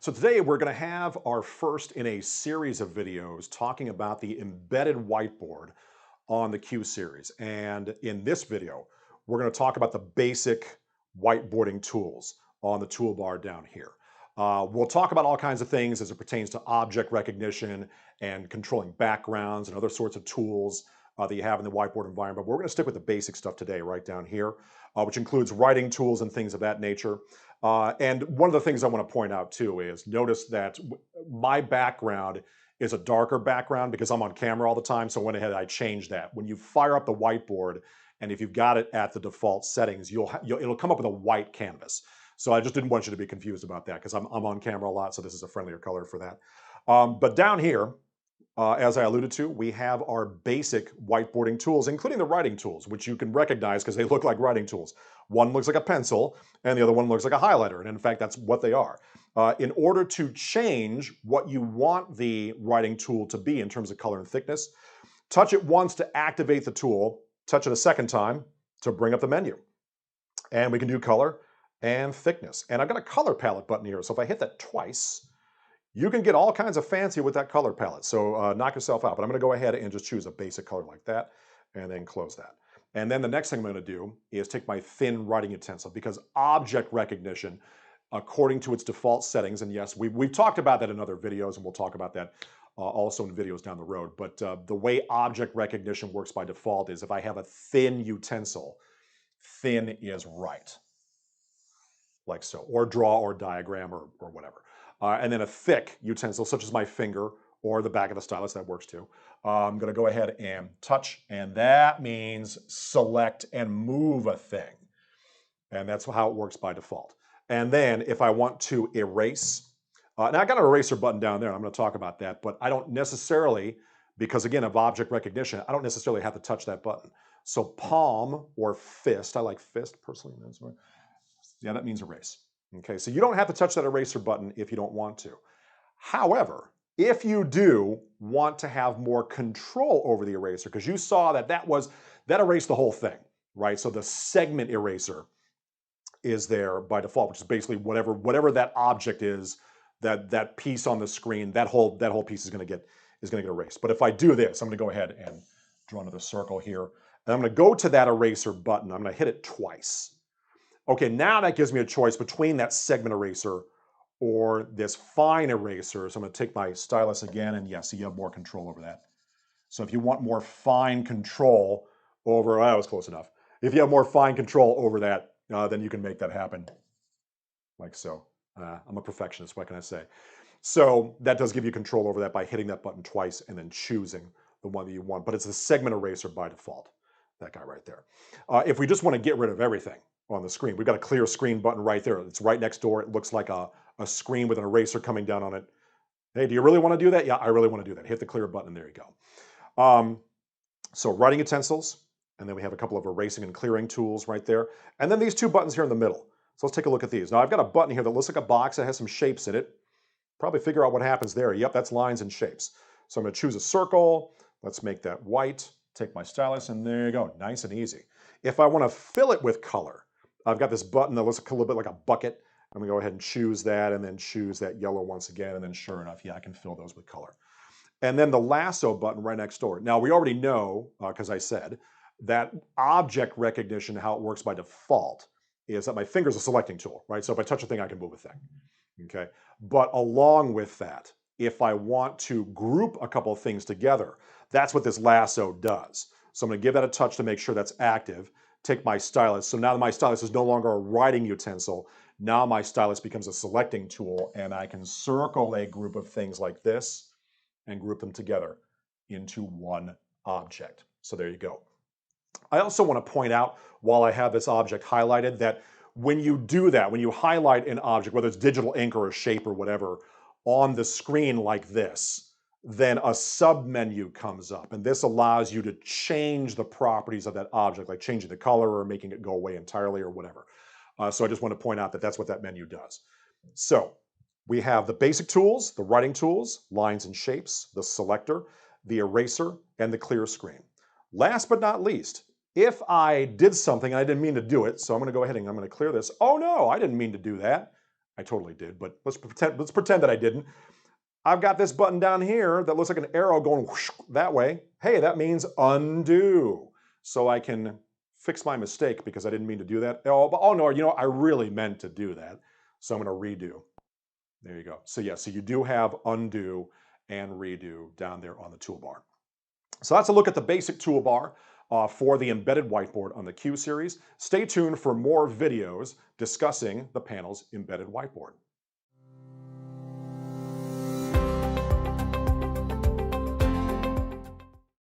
So today we're going to have our first in a series of videos talking about the embedded whiteboard on the Q series. And in this video, we're going to talk about the basic whiteboarding tools on the toolbar down here. We'll talk about all kinds of things as it pertains to object recognition and controlling backgrounds and other sorts of tools that you have in the whiteboard environment. But we're going to stick with the basic stuff today, right down here, which includes writing tools and things of that nature. And one of the things I want to point out too is notice that my background is a darker background because I'm on camera all the time. So I went ahead and I changed that. When you fire up the whiteboard, and if you've got it at the default settings, it'll come up with a white canvas. So I just didn't want you to be confused about that because I'm on camera a lot, so this is a friendlier color for that. But down here, as I alluded to, we have our basic whiteboarding tools, including the writing tools, which you can recognize because they look like writing tools. One looks like a pencil, and the other one looks like a highlighter, and in fact, that's what they are. In order to change what you want the writing tool to be in terms of color and thickness, touch it once to activate the tool, touch it a second time to bring up the menu. And we can do color and thickness. And I've got a color palette button here, so if I hit that twice, you can get all kinds of fancy with that color palette, so knock yourself out. But I'm going to go ahead and just choose a basic color like that, and then close that. And then the next thing I'm going to do is take my thin writing utensil, because object recognition, according to its default settings, and yes, we've talked about that in other videos, and we'll talk about that also in videos down the road. But the way object recognition works by default is if I have a thin utensil, thin is right, like so, or draw or diagram or whatever. And then a thick utensil, such as my finger or the back of the stylus, that works too. I'm going to go ahead and touch, and that means select and move a thing. And that's how it works by default. And then if I want to erase, now I got an eraser button down there, and I'm going to talk about that, but I don't necessarily, because again of object recognition, I don't necessarily have to touch that button. So palm or fist, I like fist personally. Yeah, that means erase. Okay, so you don't have to touch that eraser button if you don't want to. However, if you do want to have more control over the eraser, because you saw that erased the whole thing, right? So the segment eraser is there by default, which is basically whatever that object is, that piece on the screen, that whole piece is going to get erased. But if I do this, I'm going to go ahead and draw another circle here, and I'm going to go to that eraser button. I'm going to hit it twice. Okay, now that gives me a choice between that segment eraser or this fine eraser. So I'm going to take my stylus again, and yes, you have more control over that. So if you want more fine control over, that was close enough. If you have more fine control over that, then you can make that happen like so. I'm a perfectionist, what can I say? So that does give you control over that by hitting that button twice and then choosing the one that you want. But it's the segment eraser by default, that guy right there. If we just want to get rid of everything on the screen, we've got a clear screen button right there. It's right next door. It looks like a screen with an eraser coming down on it. Hey, do you really want to do that? Yeah, I really want to do that. Hit the clear button, and there you go. So writing utensils, and then we have a couple of erasing and clearing tools right there. And then these two buttons here in the middle. So let's take a look at these. Now I've got a button here that looks like a box that has some shapes in it. Probably figure out what happens there. Yep, that's lines and shapes. So I'm going to choose a circle. Let's make that white. Take my stylus, and there you go. Nice and easy. If I want to fill it with color, I've got this button that looks a little bit like a bucket. I'm going to go ahead and choose that, and then choose that yellow once again, and then sure enough, yeah, I can fill those with color. And then the lasso button right next door. Now we already know, because I said, that object recognition, how it works by default, is that my finger is a selecting tool, right? So if I touch a thing, I can move a thing, okay? But along with that, if I want to group a couple of things together, that's what this lasso does. So I'm going to give that a touch to make sure that's active. Take my stylus. So now my stylus is no longer a writing utensil. Now my stylus becomes a selecting tool, and I can circle a group of things like this and group them together into one object. So there you go. I also want to point out, while I have this object highlighted, that when you do that, when you highlight an object, whether it's digital ink or a shape or whatever, on the screen like this, then a submenu comes up, and this allows you to change the properties of that object, like changing the color or making it go away entirely or whatever. So I just want to point out that that's what that menu does. So we have the basic tools, the writing tools, lines and shapes, the selector, the eraser, and the clear screen. Last but not least, if I did something and I didn't mean to do it, so I'm going to go ahead and I'm going to clear this. Oh no, I didn't mean to do that. I totally did, but let's pretend that I didn't. I've got this button down here that looks like an arrow going whoosh that way. Hey, that means undo. So I can fix my mistake because I didn't mean to do that. Oh no, I really meant to do that. So I'm going to redo. There you go. So yeah, so you do have undo and redo down there on the toolbar. So that's a look at the basic toolbar for the embedded whiteboard on the Q series. Stay tuned for more videos discussing the panel's embedded whiteboard.